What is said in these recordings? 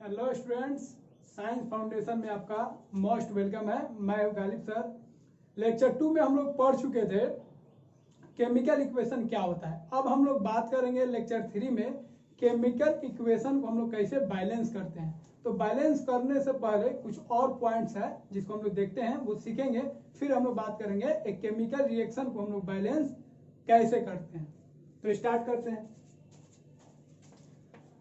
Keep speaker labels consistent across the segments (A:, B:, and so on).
A: Hello students, science foundation में आपका most welcome है। मैं गालिब सर। लेक्चर 2 में हम लोग पढ़ चुके थे केमिकल इक्वेशन क्या होता है। अब हम लोग बात करेंगे लेक्चर 3 में केमिकल इक्वेशन को हम लोग कैसे बैलेंस करते हैं। तो बैलेंस करने से पहले कुछ और पॉइंट्स है जिसको हम लोग देखते हैं, वो सीखेंगे। फिर हम लोग बात करेंगे एक केमिकल रिएक्शन को हम लोग बैलेंस कैसे करते हैं। तो स्टार्ट करते हैं।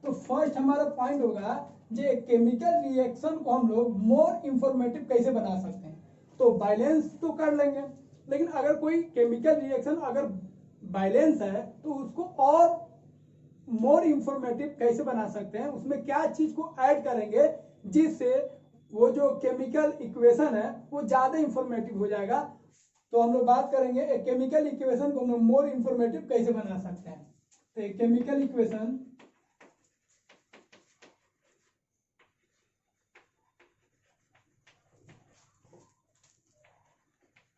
A: तो फर्स्ट हमारा पॉइंट होगा जे केमिकल रिएक्शन को हम लोग मोर इंफॉर्मेटिव कैसे बना सकते हैं। तो बैलेंस तो कर लेंगे, लेकिन अगर कोई केमिकल रिएक्शन अगर बैलेंस है तो उसको और मोर इंफॉर्मेटिव कैसे बना सकते हैं, उसमें क्या चीज को ऐड करेंगे जिससे वो जो केमिकल इक्वेशन है वो ज्यादा इंफॉर्मेटिव हो जाएगा। तो हम लोग बात करेंगे एक केमिकल इक्वेशन को हम लोग मोर इंफॉर्मेटिव कैसे बना सकते हैं। तो एक chemical equation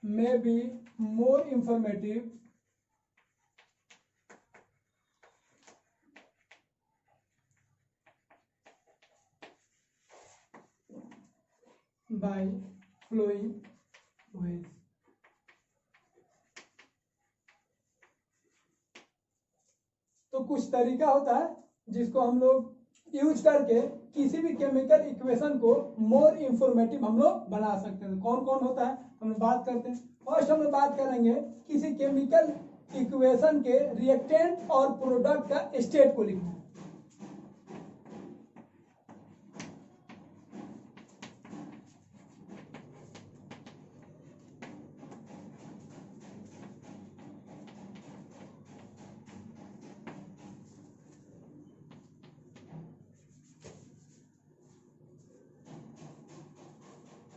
A: may be more informative by flowing ways। तो कुछ तरीका होता है जिसको हम लोग यूज करके किसी भी केमिकल इक्वेशन को मोर इंफॉर्मेटिव हम लोग बना सकते हैं। कौन कौन होता है हम लोग बात करते हैं। फर्स्ट हम लोग बात करेंगे किसी केमिकल इक्वेशन के रिएक्टेंट और प्रोडक्ट का स्टेट को लिखना है।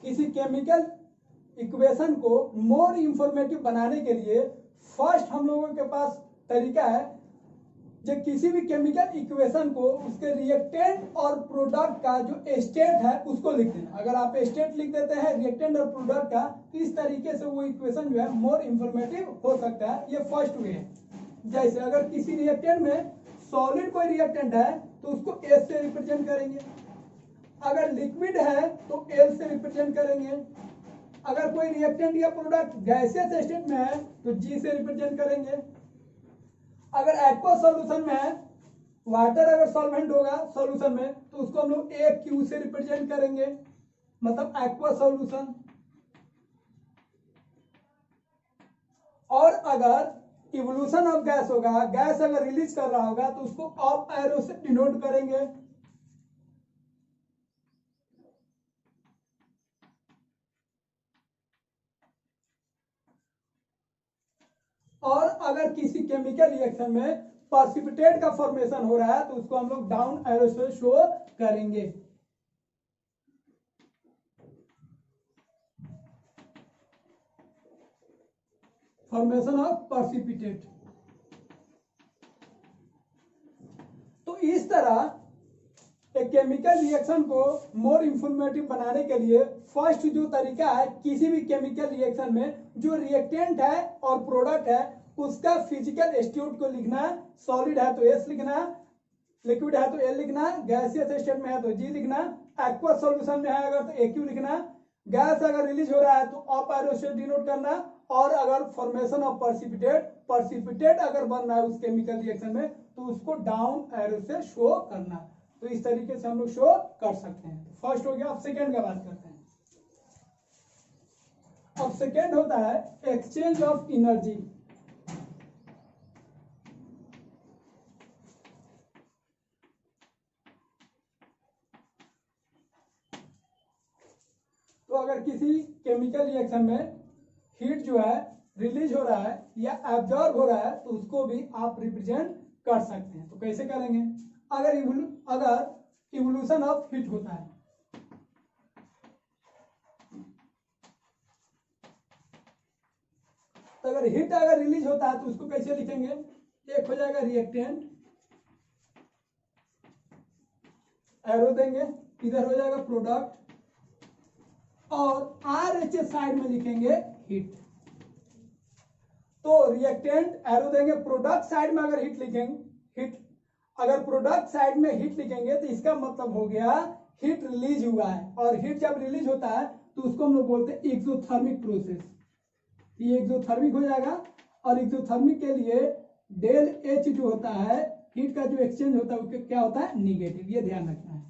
A: किसी केमिकल इक्वेशन को मोर इंफॉर्मेटिव बनाने के लिए फर्स्ट हम लोगों के पास तरीका है जो किसी भी केमिकल इक्वेशन को उसके रिएक्टेंट और प्रोडक्ट का जो स्टेट है उसको लिख देना। अगर आप स्टेट लिख देते हैं रिएक्टेंट और प्रोडक्ट का, तो इस तरीके से वो इक्वेशन जो है मोर इंफॉर्मेटिव हो सकता है। ये फर्स्ट वे है। जैसे अगर किसी रिएक्टेंट में सॉलिड कोई रिएक्टेंट है तो उसको एस से रिप्रेजेंट करेंगे, अगर लिक्विड है तो एल से रिप्रेजेंट करेंगे, अगर कोई रिएक्टेंट या प्रोडक्ट गैसियस स्टेट में है तो जी से रिप्रेजेंट करेंगे, अगर एक्वा सॉल्यूशन में है, वाटर अगर सॉल्वेंट होगा सॉल्यूशन में तो उसको हम लोग ए क्यू से रिप्रेजेंट करेंगे, मतलब एक्वा सॉल्यूशन। और अगर इवोल्यूशन ऑफ गैस होगा, गैस अगर रिलीज कर रहा होगा तो उसको ऑफ एरो से डिनोट करेंगे। और अगर किसी केमिकल रिएक्शन में प्रेसिपिटेट का फॉर्मेशन हो रहा है तो उसको हम लोग डाउन एरो से शो करेंगे। Formation of precipitate. तो इस तरह एक केमिकल रिएक्शन को मोर इंफॉर्मेटिव बनाने के लिए फर्स्ट जो तरीका है, किसी भी केमिकल रिएक्शन में जो रिएक्टेंट है और प्रोडक्ट है उसका फिजिकल स्टेट को लिखना है। सॉलिड है तो एस लिखना, लिक्विड है तो एल लिखना, गैसियस स्टेट में है तो जी लिखना, एक्वा सॉल्यूशन में है अगर तो ए क्यू लिखना, गैस अगर रिलीज हो रहा है तो ऑफ एरो से डिनोट करना, और अगर फॉर्मेशन ऑफ प्रेसिपिटेट अगर बन रहा है उस केमिकल रिएक्शन में तो उसको डाउन एरो से शो करना। तो इस तरीके से हम लोग शो कर सकते हैं। फर्स्ट हो गया। अब सेकेंड का बात करते हैं। अब सेकेंड होता है एक्सचेंज ऑफ एनर्जी। तो अगर किसी केमिकल रिएक्शन में हीट जो है रिलीज हो रहा है या एब्जॉर्ब हो रहा है तो उसको भी आप रिप्रेजेंट कर सकते हैं। तो कैसे करेंगे। अगर इवोल्यूशन ऑफ हीट होता है तो अगर हीट अगर रिलीज होता है तो उसको कैसे लिखेंगे। एक हो जाएगा रिएक्टेंट, एरो देंगे, इधर हो जाएगा प्रोडक्ट, और आर एच साइड में लिखेंगे हीट। तो रिएक्टेंट एरो देंगे, प्रोडक्ट साइड में अगर हीट लिखेंगे हीट, अगर प्रोडक्ट साइड में हीट लिखेंगे तो इसका मतलब हो गया हीट रिलीज हुआ है, और हीट जब रिलीज होता है तो उसको हम लोग बोलते हैं एक्सोथर्मिक प्रोसेस। ये एक्सोथर्मिक हो जाएगा, और एक्सोथर्मिक के लिए डेल एच जो होता है, हीट का जो एक्सचेंज होता है उसके क्या होता है, निगेटिव, ये ध्यान रखना है।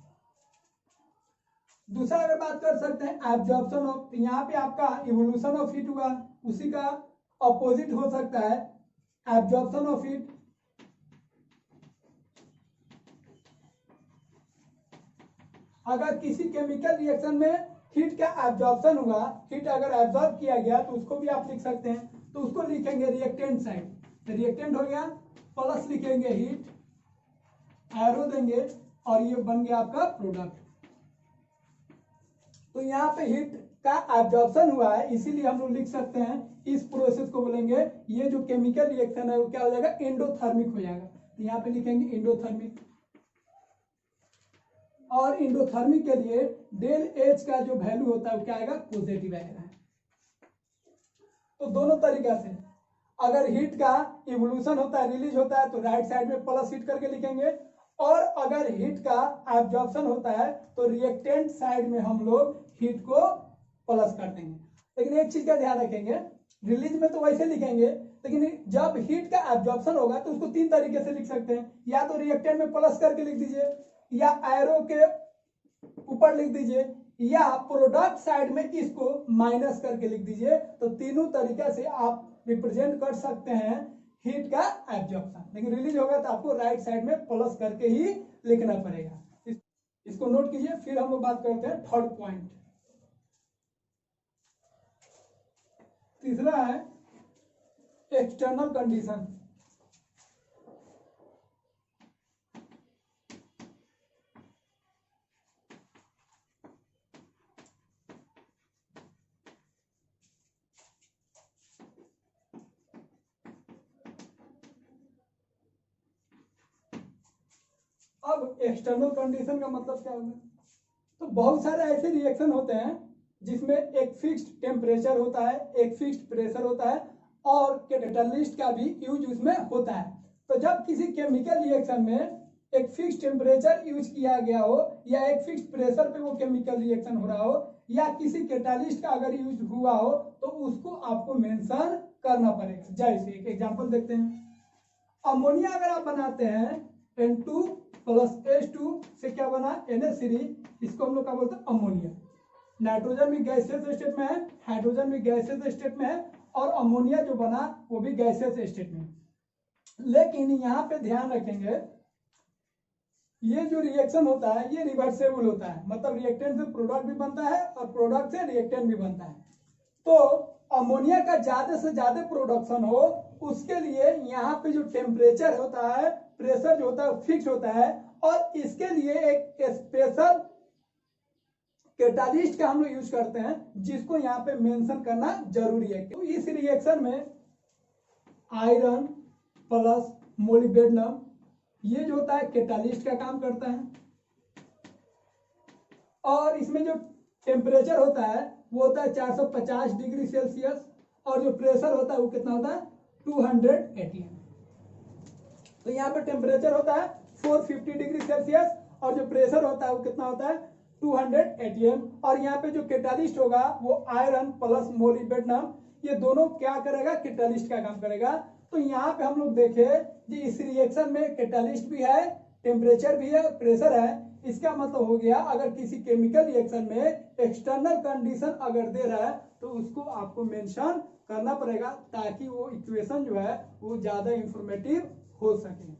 A: दूसरा अगर बात कर सकते हैं एब्जॉर्प्शन ऑफ, यहाँ पे आपका इवोल्यूशन ऑफ हीट हुआ, उसी का अपोजिट हो सकता है एब्जॉर्प्शन ऑफ हीट। अगर किसी केमिकल रिएक्शन में हीट का एब्जॉर्प्शन हुआ, हीट अगर एब्जॉर्ब किया गया तो उसको भी आप लिख सकते हैं, तो उसको लिखेंगे रिएक्टेंट साइड। रिएक्टेंट हो गया, प्लस लिखेंगे हीट, एरो देंगे, और ये बन गया आपका प्रोडक्ट। तो यहाँ पे हीट का एब्जॉर्प्शन हुआ है, इसीलिए हम लोग लिख सकते हैं इस प्रोसेस को बोलेंगे, ये जो केमिकल रिएक्शन है वो क्या हो जाएगा, एंडोथर्मिक हो जाएगा। तो यहाँ पे लिखेंगे एंडोथर्मिक, और एंडोथर्मिक के लिए डेल एच का जो वैल्यू होता है वो क्या आएगा, पॉजिटिव आएगा। तो दोनों तरीका से अगर हीट का इवोल्यूशन होता है, रिलीज होता है, तो राइट साइड में प्लस हीट करके लिखेंगे, और अगर हीट का एब्जॉर्प्शन होता है तो रिएक्टेंट साइड में हम लोग हीट को प्लस कर देंगे। लेकिन एक चीज का ध्यान रखेंगे, रिलीज में तो वैसे लिखेंगे, लेकिन जब हीट का एब्जॉर्प्शन होगा तो उसको तीन तरीके से लिख सकते हैं, या तो रिएक्टेंट में प्लस करके लिख दीजिए, या एरो के ऊपर लिख दीजिए, या प्रोडक्ट साइड में इसको माइनस करके लिख दीजिए। तो तीनों तरीका से आप रिप्रेजेंट कर सकते हैं हीट का एब्जॉर्प्शन। लेकिन रिलीज होगा तो आपको राइट साइड में प्लस करके ही लिखना पड़ेगा। इसको नोट कीजिए। फिर हम लोग बात करते हैं थर्ड पॉइंट। तीसरा है एक्सटर्नल कंडीशन। अब एक्सटर्नल कंडीशन का मतलब क्या होगा, तो बहुत सारे ऐसे रिएक्शन होते हैं जिसमें एक फिक्स्ड टेम्परेचर होता है, एक फिक्स्ड प्रेशर होता है, और कैटालिस्ट का भी यूज उसमें होता है। तो जब किसी केमिकल रिएक्शन में एक फिक्स्ड टेम्परेचर यूज किया गया हो, या एक फिक्स्ड प्रेशर पे वो केमिकल रिएक्शन हो रहा हो, या किसी कैटालिस्ट का अगर यूज हुआ हो, तो उसको आपको मेंशन करना पड़ेगा। जैसे एक एग्जांपल देखते हैं, अमोनिया अगर आप बनाते हैं N2 प्लस H2 से क्या बना, NH3, इसको हम लोग क्या बोलते हैं, अमोनिया। नाइट्रोजन भी गैसियस स्टेट में है, हाइड्रोजन भी गैसियस स्टेट में है, और अमोनिया जो बना वो भी गैसियस स्टेट में। लेकिन यहाँ पे ध्यान रखेंगे, ये जो रिएक्शन होता है ये रिवर्सेबल होता है, मतलब रिएक्टेंट से प्रोडक्ट भी बनता है और प्रोडक्ट से रिएक्टेंट भी बनता है। तो अमोनिया का ज्यादा से ज्यादा प्रोडक्शन हो, उसके लिए यहाँ पे जो टेम्परेचर होता है, प्रेशर जो होता है फिक्स होता है, और इसके लिए एक स्पेशल कैटालिस्ट का हम लोग यूज करते हैं, जिसको यहाँ पे मेंशन करना जरूरी है। तो इस रिएक्शन में आयरन प्लस मोलिब्डेनम, ये जो होता है कैटालिस्ट का काम करता है, और इसमें जो टेम्परेचर होता है वो होता है 450 डिग्री सेल्सियस, और जो प्रेशर होता है वो कितना होता है, 200 atm। तो यहाँ पे टेम्परेचर होता है 450 डिग्री सेल्सियस, और जो प्रेशर होता है वो कितना होता है, 200 atm। और यहाँ पे जो कैटालिस्ट होगा वो आयरन प्लस मोलिब्डेनम, ये दोनों क्या करेगा, कैटालिस्ट का काम करेगा। तो यहाँ पे हम लोग देखें कि इस रिएक्शन में कैटालिस्ट भी है, टेम्परेचर भी है, प्रेशर है। इसका मतलब हो गया, अगर किसी केमिकल रिएक्शन में एक्सटर्नल कंडीशन अगर दे रहा है तो उसको आपको मेंशन करना पड़ेगा, ताकि वो इक्वेशन जो है वो ज्यादा इंफॉर्मेटिव हो सके।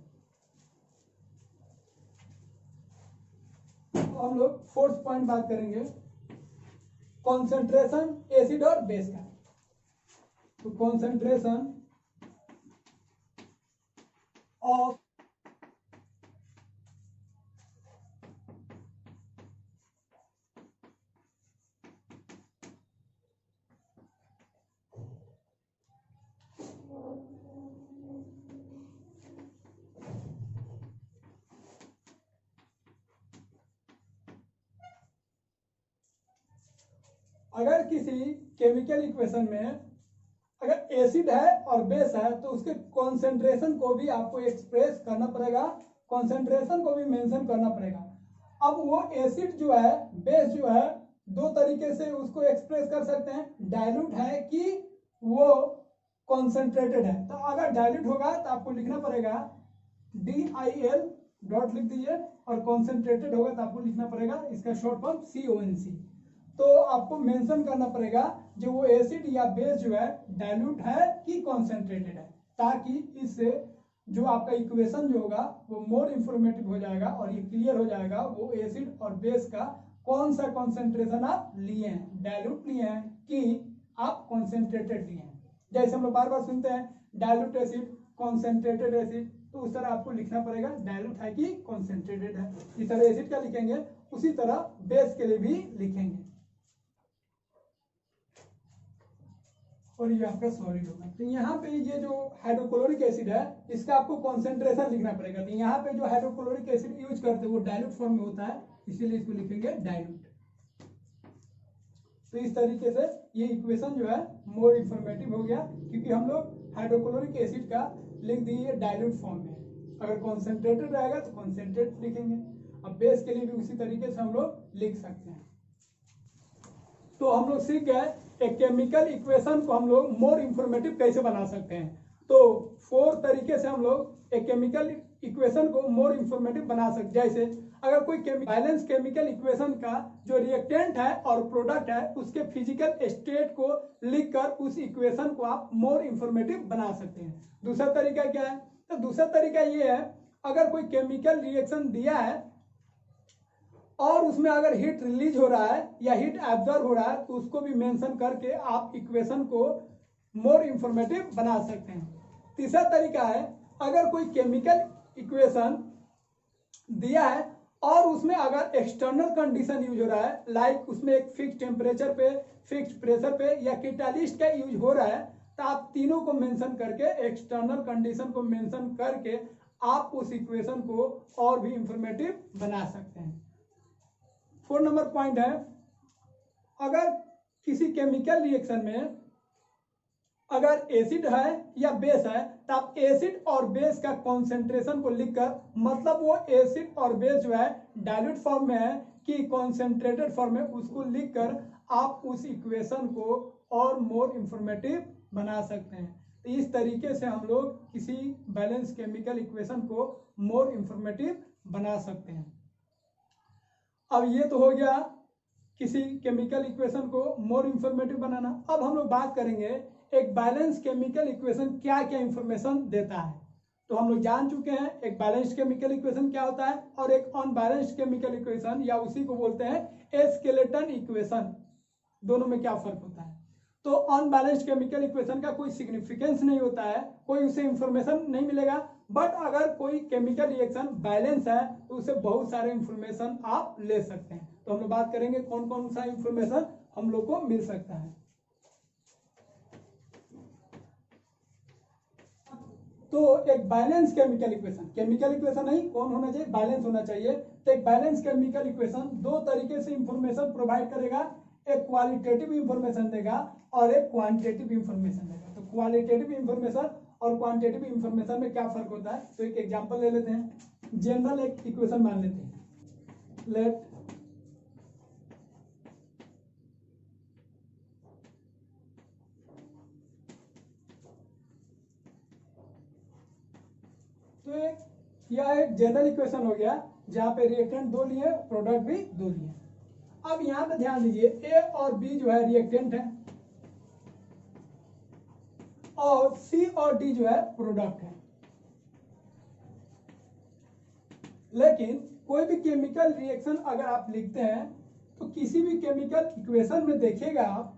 A: तो हम लोग फोर्थ पॉइंट बात करेंगे, कॉन्सेंट्रेशन एसिड और बेस का। तो कॉन्सेंट्रेशन ऑफ अगर किसी केमिकल इक्वेशन में अगर एसिड है और बेस है तो उसके कॉन्सेंट्रेशन को भी आपको एक्सप्रेस करना पड़ेगा कॉन्सेंट्रेशन को भी मेंशन करना पड़ेगा। अब वो एसिड जो है, बेस जो है, दो तरीके से उसको एक्सप्रेस कर सकते हैं, डाइल्यूट है कि वो कॉन्सेंट्रेटेड है। तो अगर डाइल्यूट होगा तो आपको लिखना पड़ेगा DIL डॉट लिख दीजिए, और कॉन्सेंट्रेटेड होगा तो आपको लिखना पड़ेगा इसका शॉर्ट फॉर्म CONC। तो आपको मेंशन करना पड़ेगा जो वो एसिड या बेस जो है डाइल्यूट है कि कॉन्सेंट्रेटेड है, ताकि इससे जो आपका इक्वेशन जो होगा वो मोर इंफॉर्मेटिव हो जाएगा और ये क्लियर हो जाएगा वो एसिड और बेस का कौन सा कॉन्सेंट्रेशन आप लिए हैं, डाइल्यूट लिए हैं कि आप कॉन्सेंट्रेटेड लिए हैं। जैसे हम लोग बार बार सुनते हैं डाइल्यूट एसिड, कॉन्सेंट्रेटेड एसिड, तो उस तरह आपको लिखना पड़ेगा डाइल्यूट है कि कॉन्सेंट्रेटेड है। इस तरह एसिड का लिखेंगे उसी तरह बेस के लिए भी लिखेंगे, और ये आपका सॉलिड होगा। तो यहाँ पे ये जो हाइड्रोक्लोरिक एसिड है इसका आपको कॉन्सेंट्रेशन लिखना पड़ेगा। तो यहाँ पे जो हाइड्रोक्लोरिक एसिड यूज करते हैं वो डाइल्यूट फॉर्म में होता है, इसीलिए इसको लिखेंगे डाइल्यूट। तो इस तरीके से ये इक्वेशन जो है मोर इंफॉर्मेटिव हो गया, क्योंकि हम लोग हाइड्रोक्लोरिक एसिड का लिख दिए डाइल्यूट फॉर्म में। अगर कॉन्सेंट्रेटेड रहेगा तो कॉन्सेंट्रेट लिखेंगे। अब बेस के लिए भी उसी तरीके से हम लोग लिख सकते हैं। तो हम लोग सीख गए एक केमिकल इक्वेशन को हम लोग मोर इंफॉर्मेटिव कैसे बना सकते हैं। तो 4 तरीके से हम लोग एक केमिकल इक्वेशन को मोर इंफॉर्मेटिव बना सकते हैं। जैसे अगर कोई बैलेंस केमिकल इक्वेशन का जो रिएक्टेंट है और प्रोडक्ट है उसके फिजिकल स्टेट को लिखकर उस इक्वेशन को आप मोर इंफॉर्मेटिव बना सकते हैं। दूसरा तरीका क्या है? तो दूसरा तरीका ये है, अगर कोई केमिकल रिएक्शन दिया है और उसमें अगर हीट रिलीज हो रहा है या हीट एब्जॉर्ब हो रहा है तो उसको भी मेंशन करके आप इक्वेशन को मोर इंफॉर्मेटिव बना सकते हैं। तीसरा तरीका है, अगर कोई केमिकल इक्वेशन दिया है और उसमें अगर एक्सटर्नल कंडीशन यूज हो रहा है, लाइक उसमें एक फिक्स टेम्परेचर पे, फिक्स प्रेशर पे या कैटालिस्ट का यूज हो रहा है, तो आप तीनों को मेंशन करके, एक्सटर्नल कंडीशन को मेंशन करके आप उस इक्वेशन को और भी इंफॉर्मेटिव बना सकते हैं। 4 नंबर पॉइंट है, अगर किसी केमिकल रिएक्शन में अगर एसिड है या बेस है तो आप एसिड और बेस का कॉन्सेंट्रेशन को लिखकर, मतलब वो एसिड और बेस जो है डाइल्यूट फॉर्म में है कि कॉन्सेंट्रेटेड फॉर्म में, उसको लिखकर आप उस इक्वेशन को और मोर इंफॉर्मेटिव बना सकते हैं। तो इस तरीके से हम लोग किसी बैलेंस केमिकल इक्वेशन को मोर इंफॉर्मेटिव बना सकते हैं। अब ये तो हो गया किसी केमिकल इक्वेशन को मोर इंफॉर्मेटिव बनाना। अब हम लोग बात करेंगे एक बैलेंस केमिकल इक्वेशन क्या क्या इंफॉर्मेशन देता है। तो हम लोग जान चुके हैं एक बैलेंस्ड केमिकल इक्वेशन क्या होता है और एक अनबैलेंस्ड केमिकल इक्वेशन, या उसी को बोलते हैं स्केलेटन इक्वेशन, दोनों में क्या फर्क होता है। तो अनबैलेंस्ड केमिकल इक्वेशन का कोई सिग्निफिकेंस नहीं होता है, कोई उसे इंफॉर्मेशन नहीं मिलेगा। बट अगर कोई केमिकल रिएक्शन बैलेंस है तो उसे बहुत सारे इंफॉर्मेशन आप ले सकते हैं। तो हम लोग बात करेंगे कौन कौन सा इंफॉर्मेशन हम लोग को मिल सकता है। तो एक balance chemical equation, chemical equation नहीं, कौन होना चाहिए, बैलेंस होना चाहिए। तो एक बैलेंस केमिकल इक्वेशन 2 तरीके से इंफॉर्मेशन प्रोवाइड करेगा, एक क्वालिटेटिव इंफॉर्मेशन देगा और एक क्वांटिटेटिव इंफॉर्मेशन देगा। तो क्वालिटेटिव इंफॉर्मेशन और क्वांटिटेटिव इंफॉर्मेशन में क्या फर्क होता है, तो एक एग्जांपल ले लेते हैं। जनरल एक इक्वेशन मान लेते हैं, लेट तो यह एक जनरल इक्वेशन हो गया जहां पे रिएक्टेंट 2 लिए, प्रोडक्ट भी 2 लिए। अब यहां पे ध्यान दीजिए, ए और बी जो है रिएक्टेंट है और सी और डी जो है प्रोडक्ट है। लेकिन कोई भी केमिकल रिएक्शन अगर आप लिखते हैं तो किसी भी केमिकल इक्वेशन में देखिएगा आप,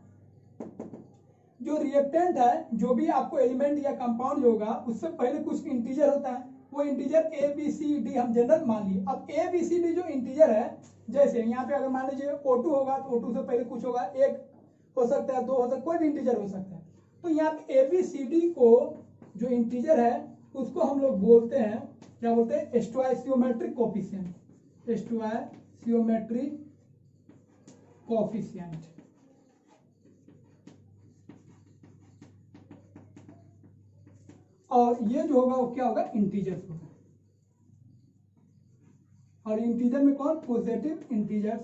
A: जो रिएक्टेंट है, जो भी आपको एलिमेंट या कंपाउंड होगा, उससे पहले कुछ इंटीजर होता है। वो integer A B C D हम जनरल मान लिए। अब ए बी सी डी जो इंटीजर है, जैसे यहाँ पे अगर मान लीजिए O2 होगा तो O2 से पहले कुछ होगा, 1 हो सकता है, 2 हो सकता है, कोई भी इंटीजर हो सकता है। तो यहाँ पे ए बी सी डी को जो इंटीजर है उसको हम लोग बोलते हैं, क्या बोलते हैं, स्टोइसियोमेट्रिक कोफिशिएंट, स्टोइसियोमेट्रिक कोफिशिएंट। और ये जो होगा वो क्या होगा, इंटीजर्स होगा। और इंटीजर में कौन, पॉजिटिव इंटीजर्स,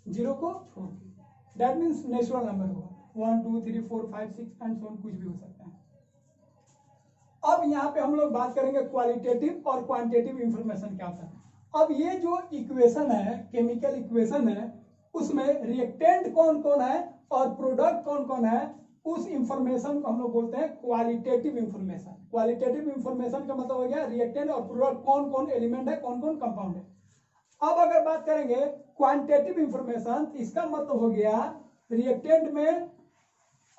A: 0 को छोड़ के, दैट मीन्स नेचुरल नंबर होगा, 1 2 3 4 5 6 एंड सो ऑन, कुछ भी हो सकता है। अब यहाँ पे हम लोग बात करेंगे क्वालिटेटिव और क्वांटिटेटिव इंफॉर्मेशन क्या होता है। अब ये जो इक्वेशन है, केमिकल इक्वेशन है, उसमें रिएक्टेंट कौन कौन है और प्रोडक्ट कौन कौन है, उस इंफॉर्मेशन को हम लोग बोलते हैं क्वालिटेटिव इंफॉर्मेशन। क्वालिटेटिव इंफॉर्मेशन का मतलब हो गया रिएक्टेंट और प्रोडक्ट कौन कौन एलिमेंट है, कौन कौन कंपाउंड है। अब अगर बात करेंगे क्वांटिटेटिव इंफॉर्मेशन, इसका मतलब हो गया रिएक्टेंट में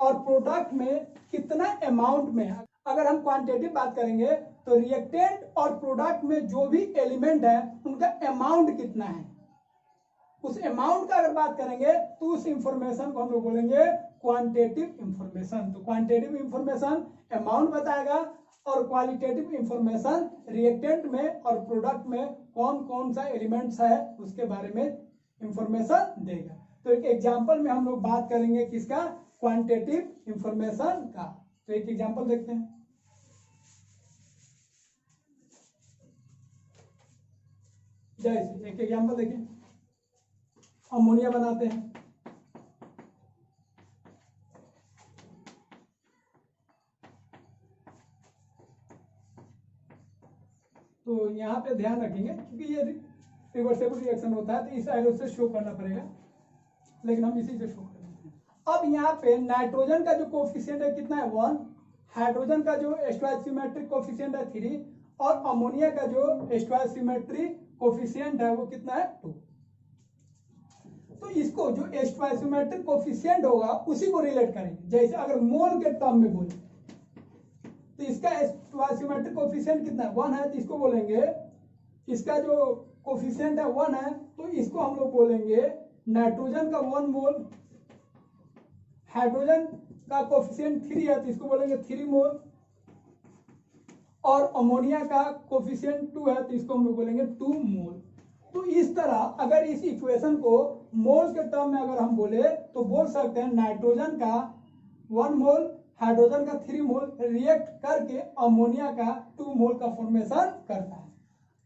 A: और प्रोडक्ट में कितना अमाउंट में। अगर हम क्वांटिटेटिव बात करेंगे तो रिएक्टेंट और प्रोडक्ट में जो भी एलिमेंट है उनका अमाउंट कितना है, उस अमाउंट का अगर बात करेंगे तो उस इंफॉर्मेशन को हम लोग बोलेंगे क्वांटिटेटिव इंफॉर्मेशन। तो क्वांटिटेटिव इंफॉर्मेशन अमाउंट बताएगा और क्वालिटेटिव इंफॉर्मेशन रिएक्टेंट में और प्रोडक्ट में कौन कौन सा एलिमेंट्स है उसके बारे में इंफॉर्मेशन देगा। तो एक एग्जांपल में हम लोग बात करेंगे किसका, क्वांटिटेटिव इंफॉर्मेशन का। तो एक एग्जांपल देखते हैं। जैसे एक एग्जांपल देखिए, अमोनिया बनाते हैं, तो यहाँ पे ध्यान रखेंगे क्योंकि ये रिवर्सेबल रिएक्शन होता है तो इस एरो से शो करना पड़ेगा, लेकिन हम इसी से शो कर देते हैं। अब यहाँ पे नाइट्रोजन का जो कोफिशिएंट है कितना है, 1, हाइड्रोजन का जो स्टोइचियोमेट्रिक कोफिशिएंट है 3 और अमोनिया का जो स्टोइचियोमेट्रिक कोफिशिएंट है वो कितना है, 2। तो इसको जो स्टोइचियोमेट्रिक कोफिशिएंट होगा उसी को रिलेट करेंगे। जैसे अगर मोल के टर्म में बोले तो इसका स्टोइचियोमेट्रिक कोफिशिएंट कितना है, 1 है, तो इसको बोलेंगे, इसका जो कोफिशिएंट है 1 है तो इसको हम लोग बोलेंगे नाइट्रोजन का 1 मोल, हाइड्रोजन का कोफिशिएंट 3 है तो इसको बोलेंगे 3 मोल, और अमोनिया का कोफिशिएंट 2 है तो इसको हम लोग बोलेंगे 2 मोल। तो इस तरह अगर इस इक्वेशन को मोल के टर्म में अगर हम बोले तो बोल सकते हैं नाइट्रोजन का 1 मोल, हाइड्रोजन का 3 मोल रिएक्ट करके अमोनिया का 2 मोल का फॉर्मेशन करता है।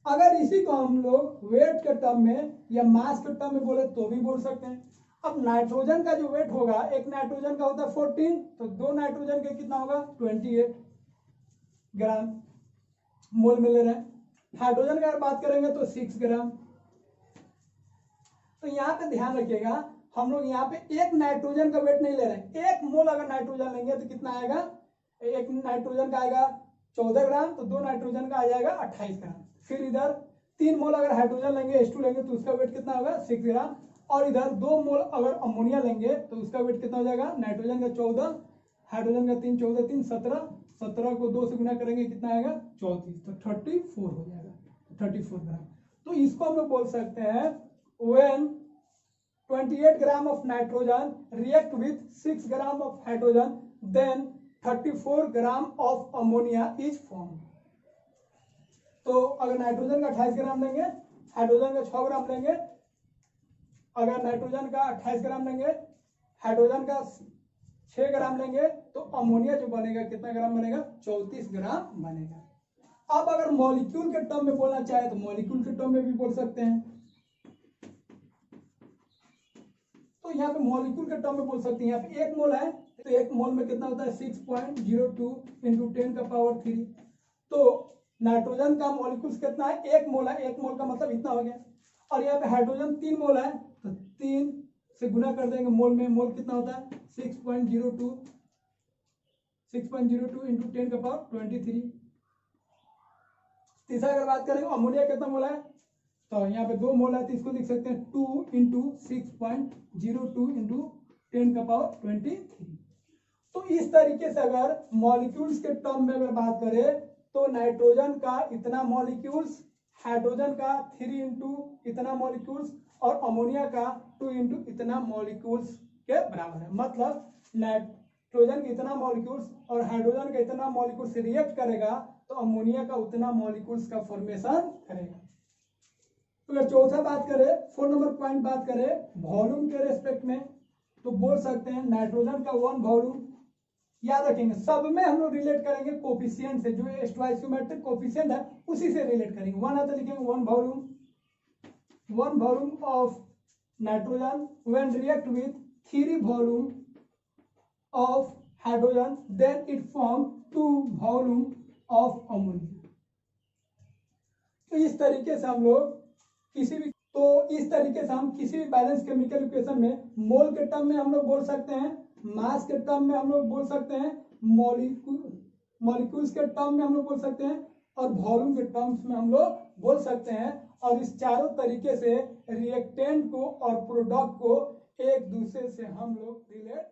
A: अगर इसी को हम लोग वेट के टर्म में या मास के टर्म में बोले तो भी बोल सकते हैं। अब नाइट्रोजन का जो वेट होगा, एक नाइट्रोजन का होता है 14, तो 2 नाइट्रोजन के कितना होगा, 28 ग्राम मोल में ले रहे हैं। हाइड्रोजन की अगर बात करेंगे तो 6 ग्राम। तो यहाँ पे ध्यान रखिएगा, हम लोग यहाँ पे एक नाइट्रोजन का वेट नहीं ले रहे हैं। 1 मोल अगर नाइट्रोजन लेंगे तो कितना आएगा, एक नाइट्रोजन का आएगा 14 ग्राम, तो 2 नाइट्रोजन का आ जाएगा 28 ग्राम। फिर इधर 3 मोल अगर हाइड्रोजन लेंगे H2 लेंगे तो उसका वेट कितना होगा, 6 ग्राम। और इधर 2 मोल अगर अमोनिया लेंगे तो उसका वेट कितना हो जाएगा, नाइट्रोजन का 14, हाइड्रोजन का 3, 14 3 17, 17 को 2 से गुना करेंगे कितना आएगा, 34, तो 34 हो जाएगा, 34 ग्राम। तो इसको हम लोग बोल सकते हैं when 28 gram of nitrogen react with 6 gram of hydrogen then 34 gram of ammonia is form. तो अगर नाइट्रोजन का 28 ग्राम लेंगे, हाइड्रोजन का 6 ग्राम लेंगे, अगर नाइट्रोजन का 28 ग्राम लेंगे, हाइड्रोजन का 6 ग्राम लेंगे, तो अमोनिया जो बनेगा कितना ग्राम बनेगा, 34 ग्राम बनेगा। अब अगर मॉलिक्यूल के टर्म में बोलना चाहे तो मॉलिक्यूल के टर्म में भी बोल सकते हैं। तो यहाँ पे मॉलिक्यूल के टर्म में बोल सकते हैं, यहाँ पे 1 मोल है तो 1 मोल में कितना होता है, 6.02 इंटू 10 का पावर 3। तो नाइट्रोजन का मॉलिक्यूल्स कितना है, 1 मोल है, 1 मोल का मतलब इतना हो गया। और यहाँ पे हाइड्रोजन 3 मोल है तो 3 से गुना कर देंगे मोल में, मोल कितना होता है 6.02 इंटू 10 का पावर 23। तीसरा अगर बात करेंगे अमोनिया कितना मोल है, तो यहाँ पे 2 मोल है तो इसको लिख सकते हैं 2 इंटू 6.02 इंटू 10 का पावर 23। तो इस तरीके से अगर मॉलिक्यूल्स के टर्म में अगर बात करें तो नाइट्रोजन का इतना मॉलिक्यूल्स, हाइड्रोजन का 3 इंटू इतना मॉलिक्यूल्स और अमोनिया का 2 इंटू इतना मॉलिक्यूल्स के बराबर है। मतलब नाइट्रोजन के इतना मॉलिक्यूल्स और हाइड्रोजन का इतना मॉलिक्यूल्स रिएक्ट करेगा तो अमोनिया का उतना मॉलिक्यूल्स का फॉर्मेशन करेगा। तो अगर चौथा बात करें, 4 नंबर पॉइंट बात करें वॉल्यूम के रेस्पेक्ट में, तो बोल सकते हैं नाइट्रोजन का 1 वॉल्यूम। याद रखेंगे सब में हम लोग रिलेट करेंगे कोफिशिएंट से, जो स्टोइचियोमेट्रिक कोफिशिएंट है उसी से रिलेट करेंगे। 1 है तो लिखेंगे 1 volume, 1 volume of nitrogen when react with 3 volume of hydrogen, then it form 2 volume of ammonia। तो इस तरीके से हम लोग किसी भी बैलेंस केमिकल इक्वेशन में मोल के टर्म में हम लोग बोल सकते हैं, मास के टर्म में हम लोग बोल सकते हैं, मॉलिक्यूल्स के टर्म में हम लोग बोल सकते हैं और वॉल्यूम के टर्म्स में हम लोग बोल सकते हैं। और इस चारों तरीके से रिएक्टेंट को और प्रोडक्ट को एक दूसरे से हम लोग रिलेट